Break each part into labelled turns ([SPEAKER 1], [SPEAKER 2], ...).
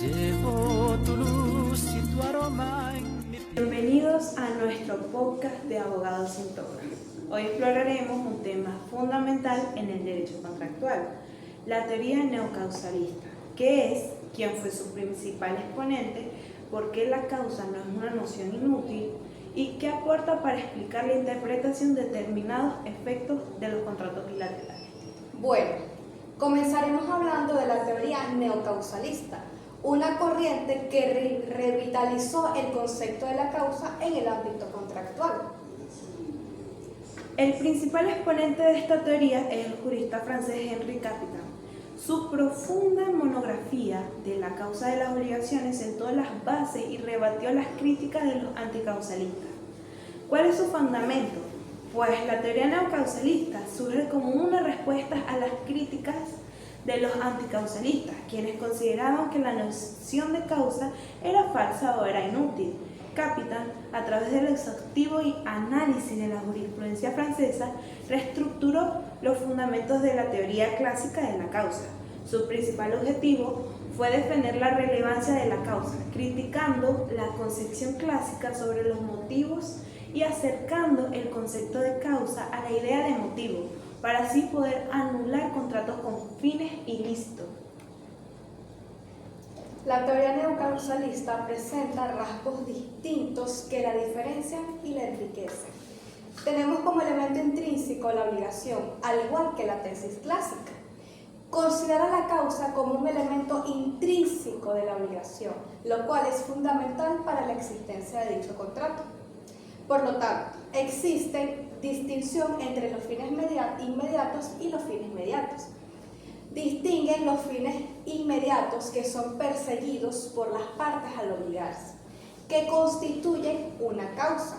[SPEAKER 1] Llevo tu luz y tu aroma en mi piel.
[SPEAKER 2] Bienvenidos a nuestro podcast de Abogados sin Toga. Hoy exploraremos un tema fundamental en el derecho contractual, la teoría neocausalista, que es quién fue su principal exponente, por qué la causa no es una noción inútil y qué aporta para explicar la interpretación de determinados efectos de los contratos bilaterales.
[SPEAKER 3] Bueno, comenzaremos hablando de la teoría neocausalista, una corriente que revitalizó el concepto de la causa en el ámbito contractual.
[SPEAKER 2] El principal exponente de esta teoría es el jurista francés Henri Capitan. Su profunda monografía de la causa de las obligaciones sentó las bases y rebatió las críticas de los anticausalistas. ¿Cuál es su fundamento? Pues la teoría neocausalista surge como una respuesta a las críticas de los anticausalistas, quienes consideraban que la noción de causa era falsa o era inútil. Capitan, a través del exhaustivo análisis de la jurisprudencia francesa, reestructuró los fundamentos de la teoría clásica de la causa. Su principal objetivo fue defender la relevancia de la causa, criticando la concepción clásica sobre los motivos y acercando el concepto de causa a la idea de motivo, para así poder anular contratos con fines ilícitos.
[SPEAKER 3] La teoría neocausalista presenta rasgos distintos que la diferencian y la enriquecen. Tenemos como elemento intrínseco la obligación, al igual que la tesis clásica. Considera la causa como un elemento intrínseco de la obligación, lo cual es fundamental para la existencia de dicho contrato. Por lo tanto, existe distinción entre los fines inmediatos y los fines mediatos. Distinguen los fines inmediatos que son perseguidos por las partes al obligarse, que constituyen una causa,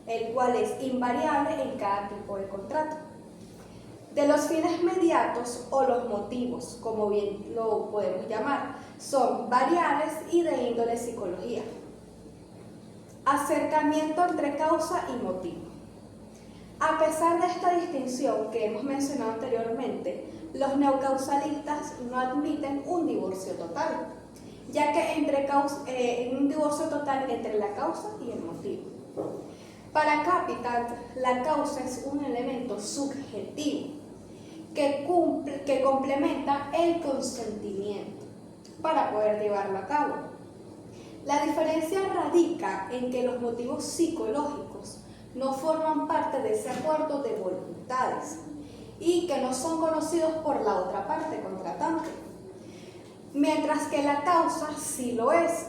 [SPEAKER 3] el cual es invariable en cada tipo de contrato. De los fines mediatos o los motivos, como bien lo podemos llamar, son variables y de índole psicología. Acercamiento entre causa y motivo. A pesar de esta distinción que hemos mencionado anteriormente, los neocausalistas no admiten un divorcio total, ya que un divorcio total entre la causa y el motivo. Para Capitan, la causa es un elemento subjetivo que complementa el consentimiento para poder llevarlo a cabo. La diferencia radica en que los motivos psicológicos no forman parte de ese acuerdo de voluntades y que no son conocidos por la otra parte contratante, mientras que la causa sí lo es,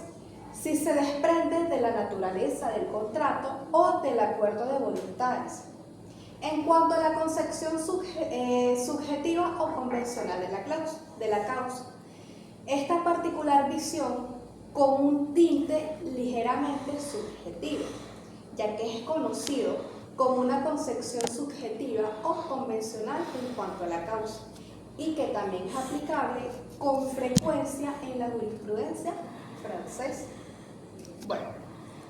[SPEAKER 3] si se desprende de la naturaleza del contrato o del acuerdo de voluntades. En cuanto a la concepción subjetiva o convencional de la causa, esta particular visión con un tinte ligeramente subjetivo, ya que es conocido como una concepción subjetiva o convencional en cuanto a la causa, y que también es aplicable con frecuencia en la jurisprudencia francesa. Bueno,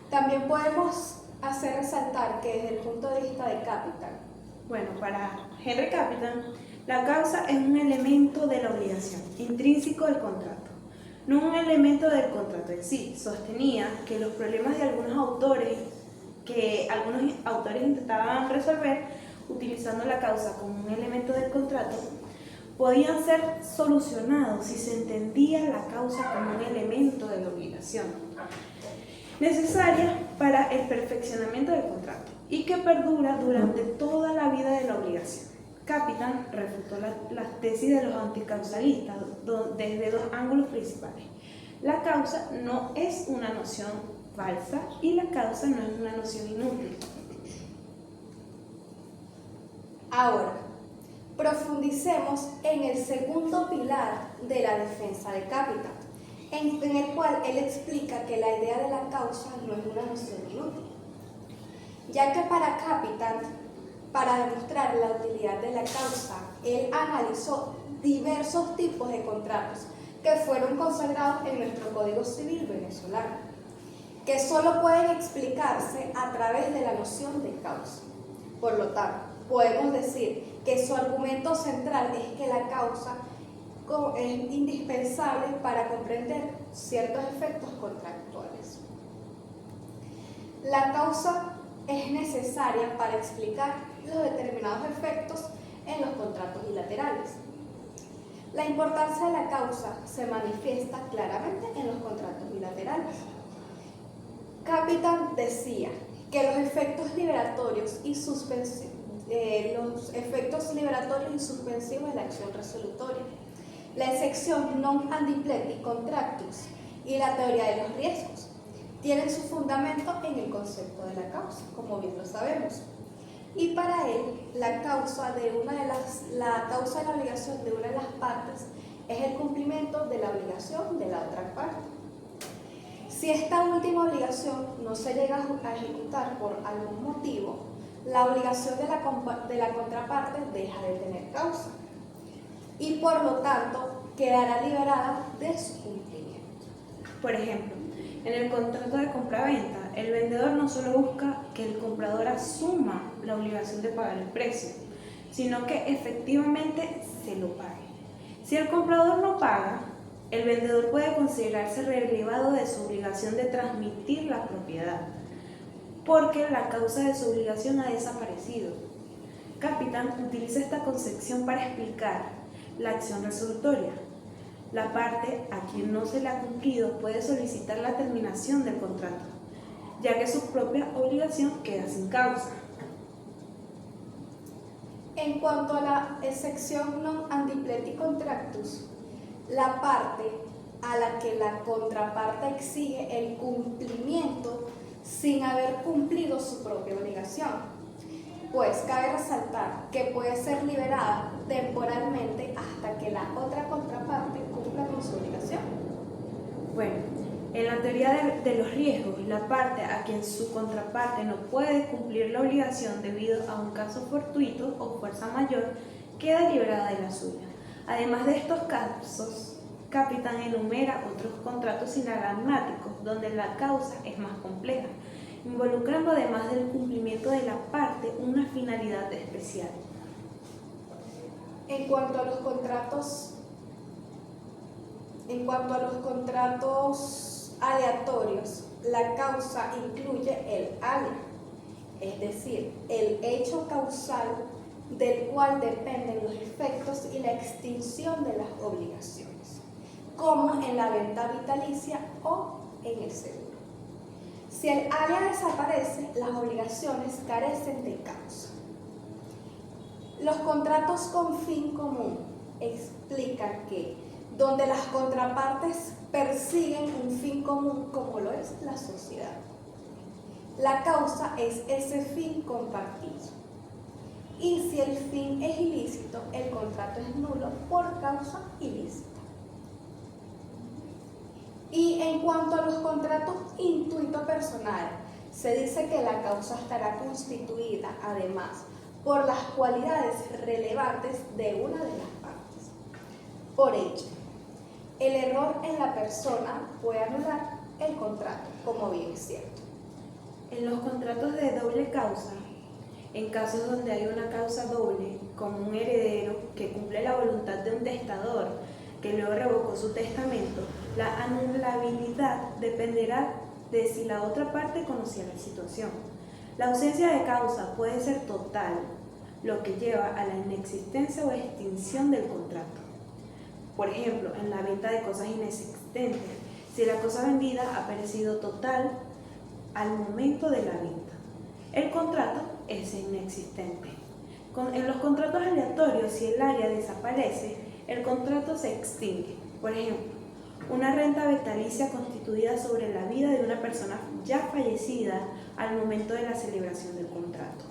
[SPEAKER 3] también podemos hacer resaltar que desde el punto de vista de Capitan,
[SPEAKER 2] Bueno, para Henri Capitan, la causa es un elemento de la obligación, intrínseco del contrato, no un elemento del contrato en sí. Sostenía que los problemas de algunos autores intentaban resolver utilizando la causa como un elemento del contrato, podían ser solucionados si se entendía la causa como un elemento de la obligación necesaria para el perfeccionamiento del contrato y que perdura durante toda la vida de la obligación. Capitan refutó las tesis de los anticausalistas desde dos ángulos principales. La causa no es una noción falsa y la causa no es una noción inútil.
[SPEAKER 3] ahora, profundicemos en el segundo pilar de la defensa de Capitan, en el cual él explica que la idea de la causa no es una noción inútil, ya que para Capitan, para demostrar la utilidad de la causa, él analizó diversos tipos de contratos que fueron consagrados en nuestro Código Civil venezolano, que solo pueden explicarse a través de la noción de causa. Por lo tanto, podemos decir que su argumento central es que la causa es indispensable para comprender ciertos efectos contractuales. La causa es necesaria para explicar los determinados efectos en los contratos bilaterales. La importancia de la causa se manifiesta claramente en los contratos bilaterales. Capitan decía que los efectos liberatorios y suspensivos de la acción resolutoria, la excepción non adipleti contractus y la teoría de los riesgos tienen su fundamento en el concepto de la causa, como bien lo sabemos. Y para él, la causa de la obligación de una de las partes es el cumplimiento de la obligación de la otra parte. Si esta última obligación no se llega a ejecutar por algún motivo, la obligación de la contraparte deja de tener causa y por lo tanto quedará liberada de su cumplimiento.
[SPEAKER 2] Por ejemplo, en el contrato de compraventa, el vendedor no solo busca que el comprador asuma la obligación de pagar el precio, sino que efectivamente se lo pague. Si el comprador no paga, el vendedor puede considerarse relevado de su obligación de transmitir la propiedad, porque la causa de su obligación ha desaparecido. Capitan utiliza esta concepción para explicar la acción resolutoria. La parte a quien no se le ha cumplido puede solicitar la terminación del contrato, ya que su propia obligación queda sin causa.
[SPEAKER 3] En cuanto a la excepción non adipleti contractus, la parte a la que la contraparte exige el cumplimiento sin haber cumplido su propia obligación. Pues cabe resaltar que puede ser liberada temporalmente hasta que la otra contraparte cumpla con su obligación.
[SPEAKER 2] Bueno, en la teoría de los riesgos, la parte a quien su contraparte no puede cumplir la obligación debido a un caso fortuito o fuerza mayor, queda liberada de la suya. Además de estos casos, Capitan enumera otros contratos sinagmáticos donde la causa es más compleja, involucrando además del cumplimiento de la parte una finalidad especial.
[SPEAKER 3] En cuanto a los contratos aleatorios, la causa incluye el alea, es decir, el hecho causal del cual dependen los efectos y la extinción de las obligaciones, como en la venta vitalicia o en el seguro. Si el alea desaparece, las obligaciones carecen de causa. Los contratos con fin común explican que donde las contrapartes persiguen un fin común como lo es la sociedad, la causa es ese fin compartido. Y si el fin es ilícito, el contrato es nulo por causa ilícita. Y en cuanto a los contratos intuito personal, se dice que la causa estará constituida, además, por las cualidades relevantes de una de las partes. Por ello, el error en la persona puede anular el contrato, como bien es cierto.
[SPEAKER 2] En los contratos de doble causa, en casos donde hay una causa doble, como un heredero que cumple la voluntad de un testador que luego revocó su testamento, la anulabilidad dependerá de si la otra parte conocía la situación. La ausencia de causa puede ser total, lo que lleva a la inexistencia o extinción del contrato. Por ejemplo, en la venta de cosas inexistentes, si la cosa vendida ha perecido total al momento de la venta, el contrato es inexistente. En los contratos aleatorios, si el área desaparece, el contrato se extingue. Por ejemplo, una renta vitalicia constituida sobre la vida de una persona ya fallecida al momento de la celebración del contrato.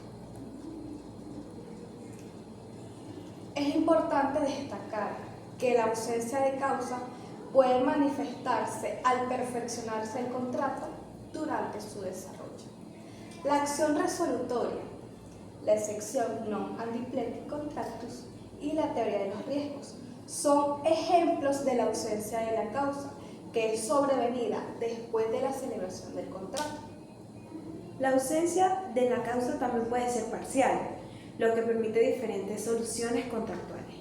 [SPEAKER 3] Es importante destacar que la ausencia de causa puede manifestarse al perfeccionarse el contrato durante su desarrollo. La acción resolutoria, la excepción non adipleti contractus y la teoría de los riesgos son ejemplos de la ausencia de la causa que es sobrevenida después de la celebración del contrato.
[SPEAKER 2] La ausencia de la causa también puede ser parcial, lo que permite diferentes soluciones contractuales.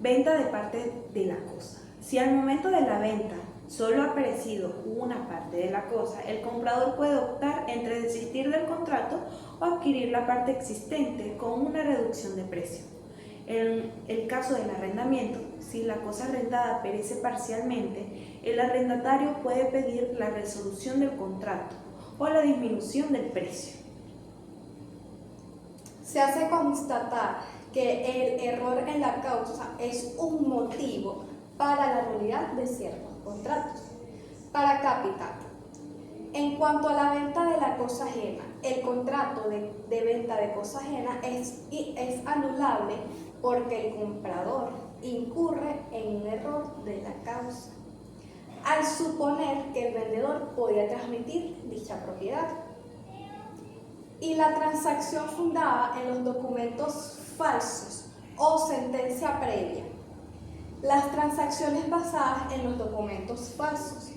[SPEAKER 2] Venta de parte de la cosa. Si al momento de la venta solo ha aparecido una parte de la cosa, el comprador puede optar entre desistir del contrato o adquirir la parte existente con una reducción de precio. En el caso del arrendamiento, si la cosa arrendada perece parcialmente, el arrendatario puede pedir la resolución del contrato o la disminución del precio.
[SPEAKER 3] Se hace constatar que el error en la causa es un motivo para la nulidad de ciertos contratos. Para capital, en cuanto a la venta de la cosa ajena, el contrato de venta de cosa ajena es anulable porque el comprador incurre en un error de la causa, al suponer que el vendedor podía transmitir dicha propiedad. Y la transacción fundada en los documentos falsos o sentencia previa. Las transacciones basadas en los documentos falsos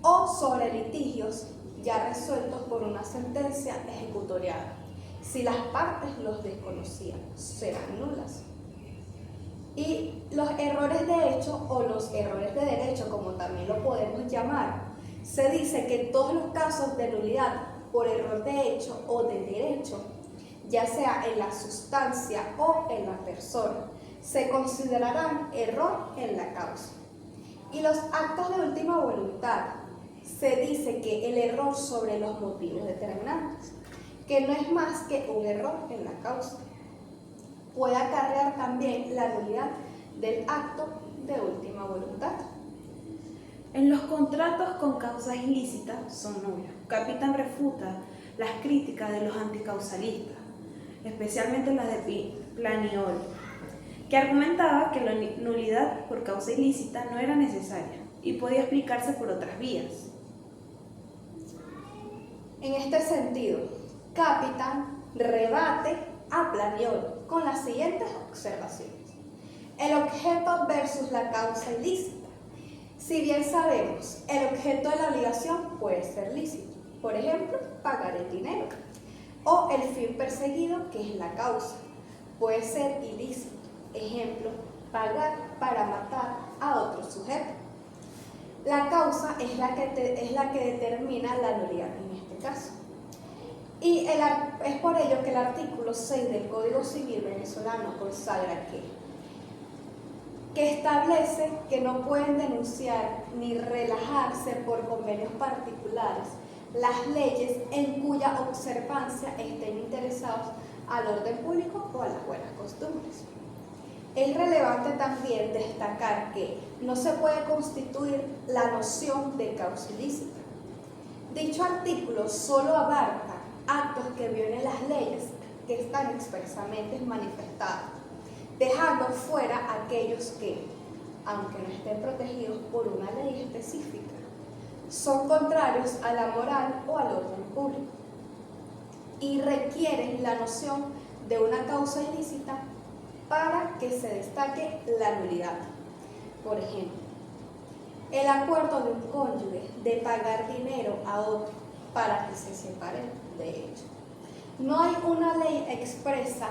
[SPEAKER 3] o sobre litigios ya resueltos por una sentencia ejecutorial. Si las partes los desconocían, serán nulas. Y los errores de hecho o los errores de derecho, como también lo podemos llamar, se dice que todos los casos de nulidad por error de hecho o de derecho, ya sea en la sustancia o en la persona, se considerarán error en la causa. Y los actos de última voluntad, se dice que el error sobre los motivos determinantes, que no es más que un error en la causa, puede acarrear también la nulidad del acto de última voluntad.
[SPEAKER 2] En los contratos con causas ilícitas son nulos. Capitán refuta las críticas de los anticausalistas, especialmente las de Planiol, que argumentaba que la nulidad por causa ilícita no era necesaria y podía explicarse por otras vías.
[SPEAKER 3] En este sentido, Capitán rebate a Planiol con las siguientes observaciones. El objeto versus la causa ilícita. Si bien sabemos, el objeto de la obligación puede ser lícito, por ejemplo, pagar el dinero, o el fin perseguido, que es la causa, puede ser ilícito, ejemplo, pagar para matar a otro sujeto. La causa es la que determina la nulidad en este caso. Y es por ello que el artículo 6 del Código Civil venezolano consagra que establece que no pueden denunciar ni relajarse por convenios particulares las leyes en cuya observancia estén interesados al orden público o a las buenas costumbres. Es relevante también destacar que no se puede constituir la noción de causa ilícita. Dicho artículo solo abarca actos que violen las leyes que están expresamente manifestadas, dejando fuera aquellos que, aunque no estén protegidos por una ley específica, son contrarios a la moral o al orden público y requieren la noción de una causa ilícita para que se destaque la nulidad. Por ejemplo, el acuerdo de un cónyuge de pagar dinero a otro para que se separen de hecho. No hay una ley expresa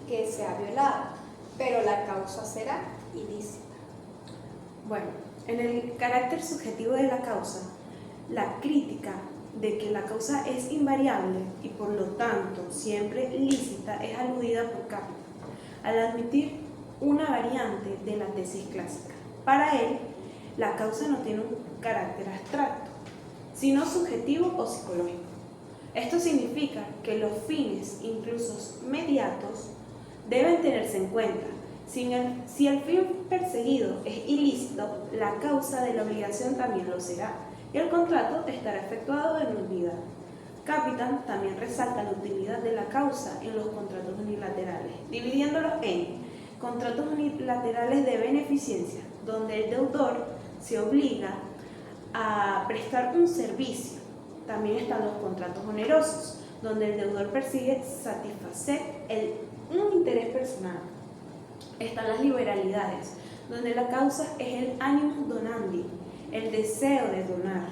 [SPEAKER 3] que sea violada, pero la causa será ilícita.
[SPEAKER 2] Bueno, en el carácter subjetivo de la causa, la crítica de que la causa es invariable y por lo tanto siempre lícita es aludida por Capitán al admitir una variante de la tesis clásica. Para él, la causa no tiene un carácter abstracto, sino subjetivo o psicológico. Esto significa que los fines, incluso mediatos, deben tenerse en cuenta. Si el fin perseguido es ilícito, la causa de la obligación también lo será, y el contrato estará efectuado de nulidad. Capitán también resalta la utilidad de la causa en los contratos unilaterales, dividiéndolos en contratos unilaterales de beneficencia, donde el deudor se obliga a prestar un servicio. También están los contratos onerosos, donde el deudor persigue satisfacer un interés personal. Están las liberalidades, donde la causa es el animus donandi, el deseo de donar,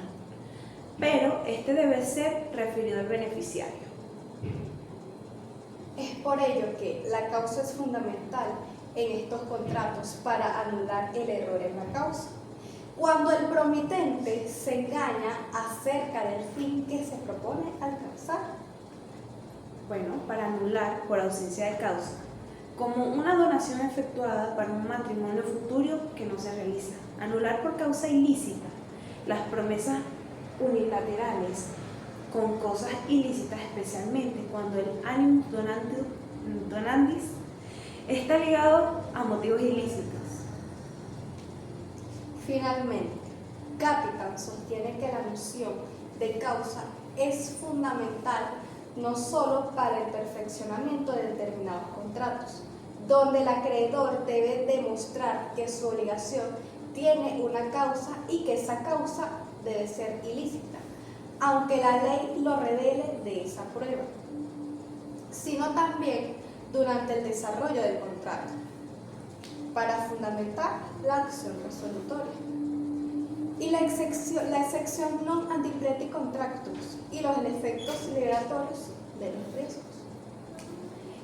[SPEAKER 2] pero este debe ser referido al beneficiario.
[SPEAKER 3] Es por ello que la causa es fundamental en estos contratos para anular el error en la causa, cuando el promitente se engaña acerca del fin que se propone alcanzar.
[SPEAKER 2] Bueno, para anular por ausencia de causa, como una donación efectuada para un matrimonio futuro que no se realiza. Anular por causa ilícita las promesas unilaterales con cosas ilícitas, especialmente cuando el animus donandis está ligado a motivos ilícitos.
[SPEAKER 3] Finalmente, Capitan sostiene que la noción de causa es fundamental no solo para el perfeccionamiento de determinados contratos, donde el acreedor debe demostrar que su obligación tiene una causa y que esa causa debe ser ilícita, aunque la ley lo revele de esa prueba, sino también durante el desarrollo del contrato, para fundamentar la acción resolutoria. Y la excepción non antipreti contractus y los efectos liberatorios de los riesgos.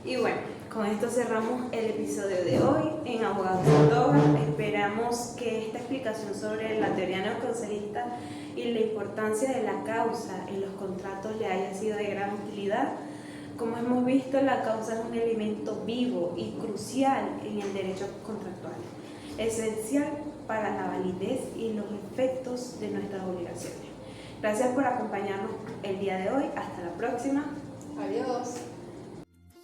[SPEAKER 2] Y bueno, con esto cerramos el episodio de hoy en Abogados sin Toga. Esperamos que esta explicación sobre la teoría neocausalista y la importancia de la causa en los contratos le haya sido de gran utilidad. Como hemos visto, la causa es un elemento vivo y crucial en el derecho contractual, esencial para la validez y los efectos de nuestras obligaciones. Gracias por acompañarnos el día de hoy. Hasta la próxima.
[SPEAKER 3] Adiós.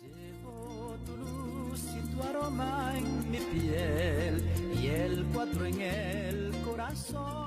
[SPEAKER 1] Llevo tu luz y tu aroma en mi piel y el 4 en el corazón.